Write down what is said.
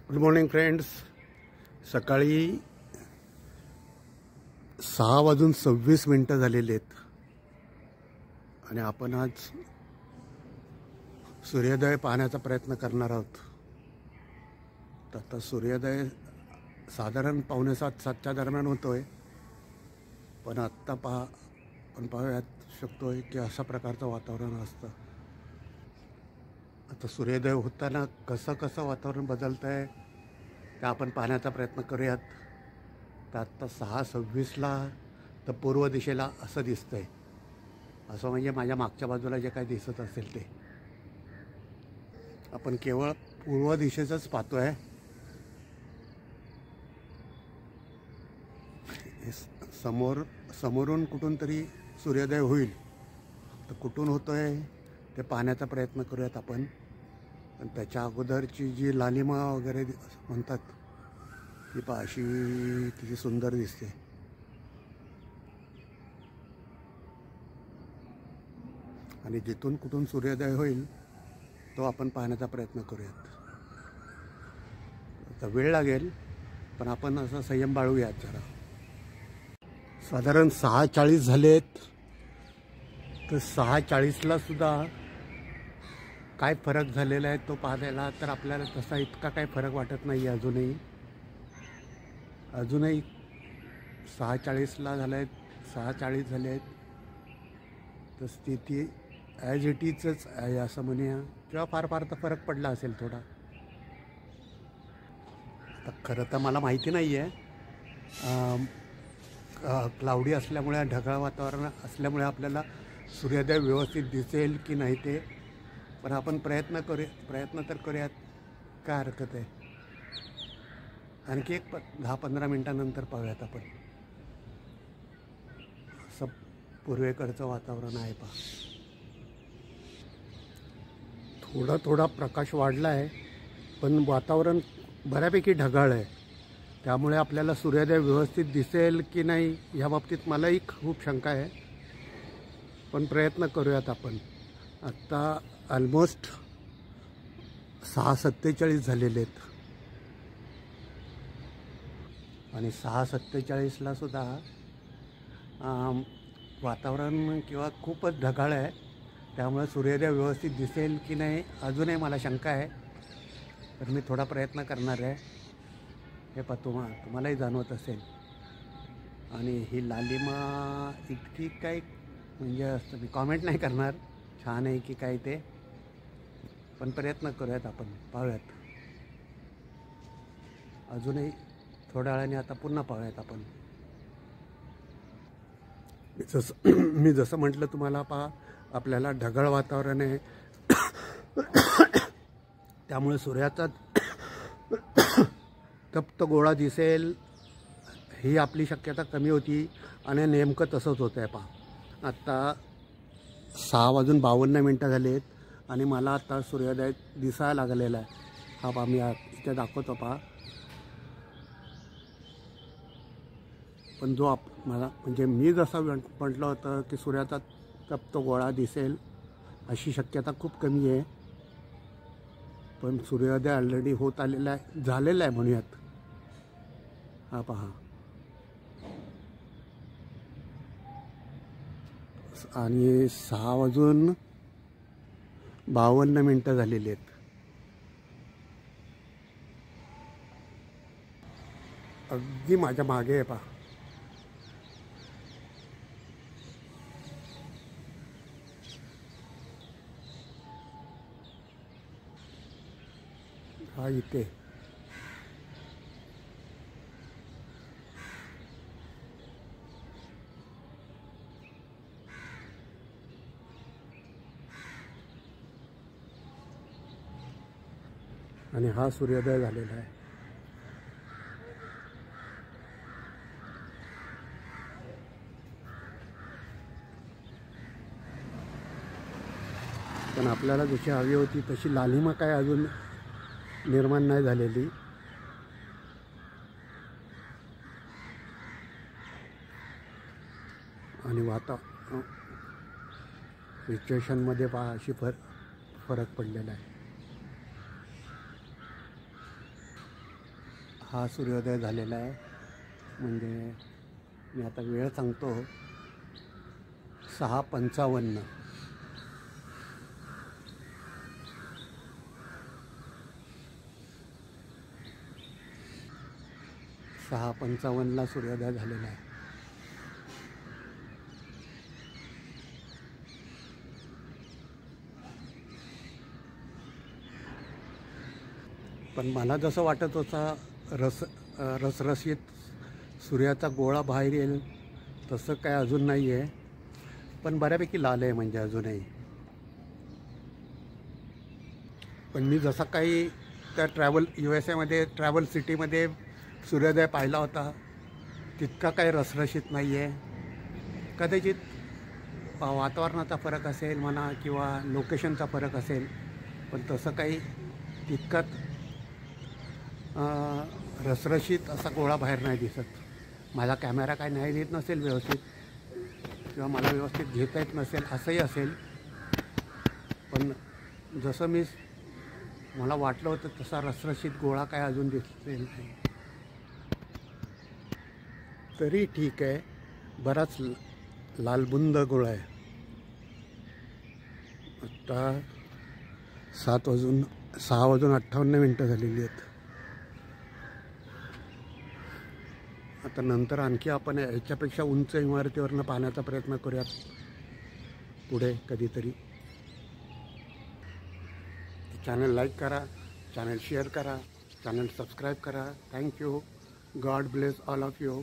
Good morning friends. सकाळी 6:26 झालेले आहेत आणि आपण आज सूर्योदय पाहण्याचा प्रयत्न करणार आहोत. तर आता सूर्योदय साधारण 6:45-7च्या दरम्यान होतोय, पण आत्ता आपण पाहूयात शकतोय की अशा प्रकारचं वातावरण असतं. आता सूर्योदय होताना कसं वातावरण बदलतं आहे ते आपण पाहण्याचा प्रयत्न करूयात. तर आत्ता 6:26ला तर पूर्व दिशेला असं दिसतं आहे, असं म्हणजे माझ्या मागच्या बाजूला जे काही दिसत असेल ते आपण केवळ पूर्व दिशेचंच पाहतो आहे. समोरून कुठून तरी सूर्योदय होईल, तर कुठून होतो आहे ते पाहण्याचा प्रयत्न करूयात आपण. पण त्याच्या अगोदरची जी लालिमा वगैरे म्हणतात ती अशी किती सुंदर दिसते. आणि जिथून कुठून सूर्योदय होईल तो आपण पाहण्याचा प्रयत्न करूयात. आता वेळ लागेल, पण आपण असं संयम बाळगूयात जरा. साधारण 6:40 झालेत. तर 6:40ला सुद्धा काय फरक झालेला आहे तो पाहायला तर आपल्याला तसा इतका काही फरक वाटत नाही आहे. अजूनही 6:40ला झालं आहेत, 6:40 झाले आहेत. तर स्थिती ॲज इट इजच आहे असं म्हणूया, किंवा फार तर फरक पडला असेल थोडा. तर खरं तर मला माहिती नाही आहे, क्लाउडी असल्यामुळे, ढगाळ वातावरण असल्यामुळे आपल्याला सूर्योदय व्यवस्थित दिसेल की नाही ते, पण आपण प्रयत्न तर करूयात. काय हरकत आहे. आणखी एक 10-15 मिनटानंतर पाहूयात आपण. असं पूर्वेकडचं वातावरण आहे पहा. थोडा प्रकाश वाढला आहे, पण वातावरण बऱ्यापैकी ढगाळ आहे. त्यामुळे आपल्याला सूर्योदय व्यवस्थित दिसेल की नाही या बाबतीत मलाही खूप शंका आहे, पण प्रयत्न करूयात आपण. आत्ता ऑलमोस्ट 6:47 झालेले आहेत आणि 6:47ला सुद्धा वातावरण किंवा खूपच ढगाळ आहे. त्यामुळे सूर्योदय व्यवस्थित दिसेल की नाही अजूनही मला शंका आहे. तर मी थोडा प्रयत्न करणार आहे. हे तुम्हालाही जाणवत असेल. आणि ही लालिमा इतकी काही म्हणजे असतं, मी कॉमेंट नाही करणार छान आहे की काय ते, पण प्रयत्न करूयात आपण, पाहूयात. अजूनही थोड्या वेळाने आता पुन्हा पाहूयात आपण. मी जसं म्हटलं तुम्हाला, आपल्याला ढगाळ वातावरण आहे. त्यामुळे सूर्याचा तप्त गोळा दिसेल ही आपली शक्यता कमी होती, आणि नेमकं तसंच होतं आहे पहा. आत्ता 6:52 झाले आहेत आणि मला आता सूर्योदय दिसायला लागलेला आहे. हा पहा, मी इथे दाखवतो पहा. पण मला म्हणजे मी जसं म्हटलं होतं की सूर्याचा तप्त गोळा दिसेल अशी शक्यता खूप कमी आहे, पण सूर्योदय ऑलरेडी होत झालेला आहे म्हणूयात. हा पहा. आणि 6:52 झालेले आहेत. अगदी माझ्या मागे आहे पहा. हा इथे. आणि हा सूर्योदय झालेला आहे. पण आपल्याला जशी हवी होती तशी लालिमा काय अजून निर्माण नाही झालेली. आणि सिच्युएशनमध्ये पहा अशी फरक पडलेला आहे. हा सूर्योदय झालेला आहे. म्हणजे मी आता वेळ सांगतो, 6:55. 6:55ला सूर्योदय झालेला आहे. पण मला जसं वाटत होता रसरशीत सूर्याचा गोळा बाहेर येईल तसं काय अजून नाही आहे. पण बऱ्यापैकी लाल आहे म्हणजे अजूनही. पण मी जसा काही त्या USA ट्रॅव्हल सिटीमध्ये सूर्योदय पाहिला होता तितका काही रसरशीत नाही आहे. कदाचित वातावरणाचा फरक असेल म्हणा किंवा लोकेशनचा फरक असेल, पण तसं काही तितकाच रसरशीत असा गोळा बाहेर नाही दिसत. माझा कॅमेरा काय नाही देत नसेल व्यवस्थित, किंवा मला व्यवस्थित घेता येत नसेल, असंही असेल. पण जसं मला वाटलं होतं तसा रसरशीत गोळा काय अजून दिसेल नाही. तरी ठीक आहे, बराच लालबुंद गोळा आहे. आत्ता 6:58 झालेली आहेत. आता नंतर आणखी आपण याच्यापेक्षा उंच इमारतीवरनं पाहण्याचा प्रयत्न करूयात पुढे कधीतरी. चॅनल लाईक करा, चॅनल शेअर करा, चॅनल सबस्क्राईब करा. Thank you. God bless all of you.